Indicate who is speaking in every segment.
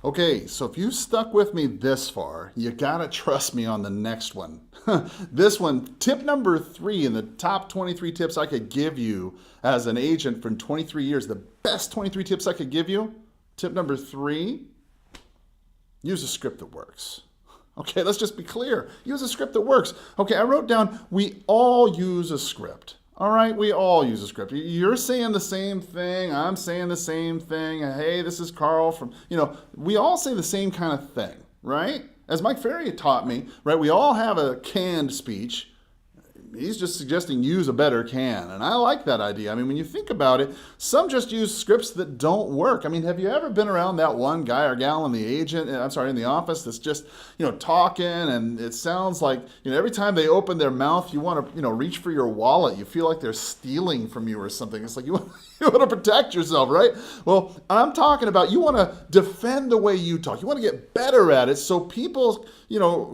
Speaker 1: Okay, so if you stuck with me this far, you gotta trust me on the next one. This one, tip number 3 in the top 23 tips I could give you as an agent for 23 years, the best 23 tips I could give you. Tip number 3, use a script that works. Okay, let's just be clear. Use a script that works. Okay, I wrote down, we all use a script. All right, we all use a script. You're saying the same thing. I'm saying the same thing. Hey, this is Karl from, we all say the same kind of thing, right? As Mike Ferry taught me, right, we all have a canned speech. He's just suggesting use a better can. And I like that idea. I mean, when you think about it, some just use scripts that don't work. I mean, have you ever been around that one guy or gal in the office that's just, talking, and it sounds like, every time they open their mouth, you want to, reach for your wallet. You feel like they're stealing from you or something. It's like you want to protect yourself, right? Well, I'm talking about you want to defend the way you talk. You want to get better at it so people,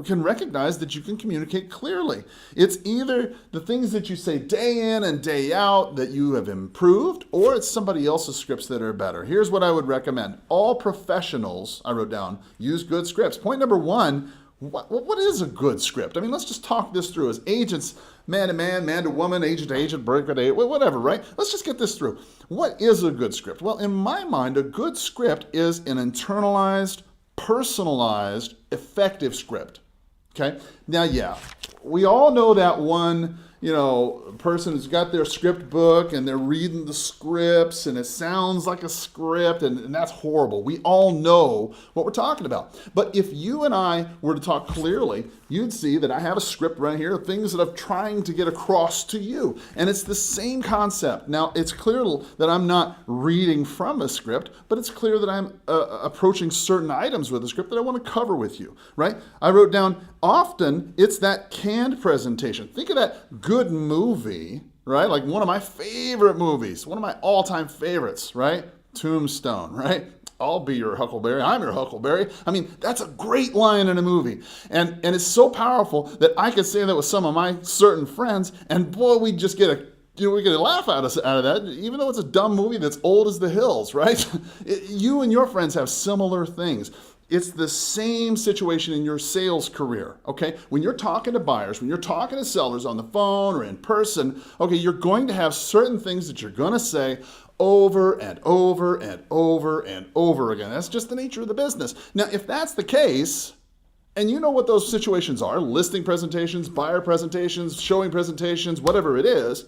Speaker 1: can recognize that you can communicate clearly. It's either the things that you say day in and day out that you have improved, or it's somebody else's scripts that are better. Here's what I would recommend. All professionals, I wrote down, use good scripts. Point number 1, what is a good script? I mean, let's just talk this through. As agents, man to man, man to woman, agent to agent, broker to agent, whatever, right? Let's just get this through. What is a good script? Well, in my mind, a good script is an internalized, personalized, effective script. Okay? Now, yeah, we all know that one, person who's got their script book and they're reading the scripts and it sounds like a script and that's horrible. We all know what we're talking about. But if you and I were to talk clearly, you'd see that I have a script right here of things that I'm trying to get across to you. And it's the same concept. Now, it's clear that I'm not reading from a script, but it's clear that I'm approaching certain items with a script that I want to cover with you, right? I wrote down, often it's that canned presentation. Think of that good movie, right? Like one of my favorite movies, one of my all-time favorites, right? Tombstone, right? I'll be your Huckleberry. I'm your Huckleberry. I mean, that's a great line in a movie. And it's so powerful that I could say that with some of my certain friends, and boy, we just get we get a laugh out of that, even though it's a dumb movie that's old as the hills, right? You and your friends have similar things. It's the same situation in your sales career, okay? When you're talking to buyers, when you're talking to sellers on the phone or in person, okay, you're going to have certain things that you're going to say over and over and over and over again. That's just the nature of the business. Now, if that's the case, and you know what those situations are, listing presentations, buyer presentations, showing presentations, whatever it is,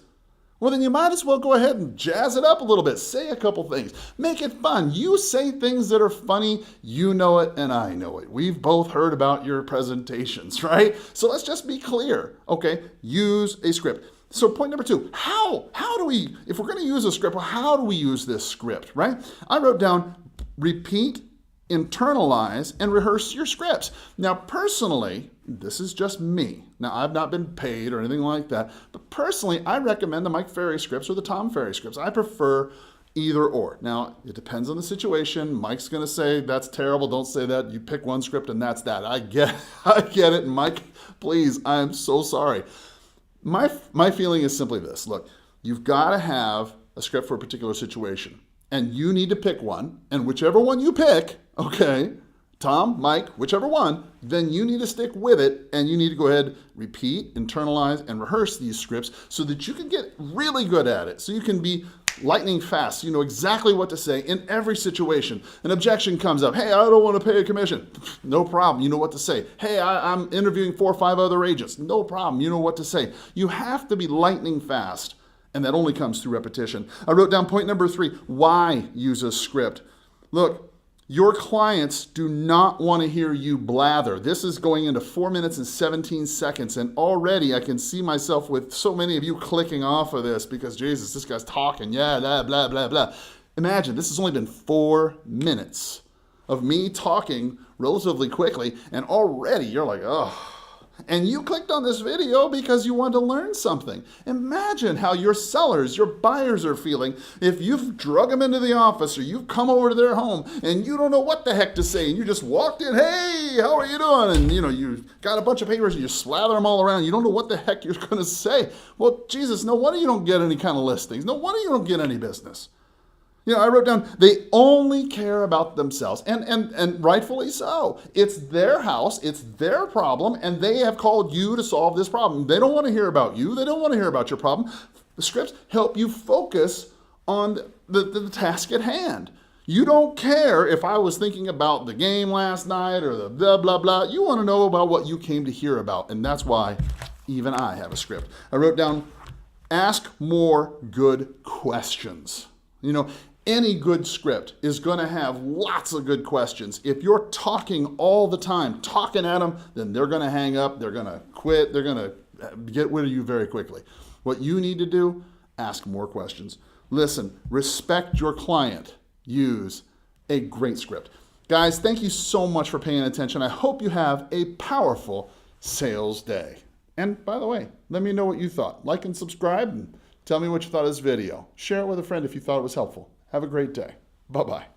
Speaker 1: well, then you might as well go ahead and jazz it up a little bit. Say a couple things. Make it fun. You say things that are funny. You know it and I know it. We've both heard about your presentations, right? So let's just be clear, okay? Use a script. So point number 2, how do we, if we're going to use a script, well, how do we use this script, right? I wrote down repeat, internalize, and rehearse your scripts. Now, personally, this is just me. Now, I've not been paid or anything like that, but personally, I recommend the Mike Ferry scripts or the Tom Ferry scripts. I prefer either or. Now, it depends on the situation. Mike's going to say, that's terrible, don't say that. You pick one script and that's that. I get it. And Mike, please, I am so sorry. My feeling is simply this. Look, you've got to have a script for a particular situation. And you need to pick one, and whichever one you pick, okay, Tom, Mike, whichever one, then you need to stick with it, and you need to go ahead, repeat, internalize, and rehearse these scripts so that you can get really good at it, so you can be lightning fast, so you know exactly what to say in every situation. An objection comes up, hey, I don't want to pay a commission. No problem, you know what to say. Hey, I'm interviewing 4 or 5 other agents. No problem, you know what to say. You have to be lightning fast. And that only comes through repetition. I wrote down point number 3, why use a script? Look, your clients do not want to hear you blather. This is going into 4 minutes and 17 seconds, and already I can see myself with so many of you clicking off of this because, Jesus, this guy's talking, yeah, blah, blah, blah, blah. Imagine, this has only been 4 minutes of me talking relatively quickly, and already you're like, oh. And you clicked on this video because you want to learn something. Imagine how your sellers, your buyers are feeling if you've drug them into the office or you've come over to their home and you don't know what the heck to say and you just walked in, hey, how are you doing? And you got a bunch of papers and you slather them all around. You don't know what the heck you're going to say. Well, Jesus, no wonder you don't get any kind of listings. No wonder you don't get any business. I wrote down, they only care about themselves, and rightfully so. It's their house, it's their problem, and they have called you to solve this problem. They don't want to hear about you. They don't want to hear about your problem. The scripts help you focus on the task at hand. You don't care if I was thinking about the game last night or the blah, blah, blah. You want to know about what you came to hear about, and that's why even I have a script. I wrote down, ask more good questions. Any good script is going to have lots of good questions. If you're talking all the time, talking at them, then they're going to hang up, they're going to quit, they're going to get rid of you very quickly. What you need to do, ask more questions. Listen, respect your client. Use a great script. Guys, thank you so much for paying attention. I hope you have a powerful sales day. And by the way, let me know what you thought. Like and subscribe and tell me what you thought of this video. Share it with a friend if you thought it was helpful. Have a great day. Bye-bye.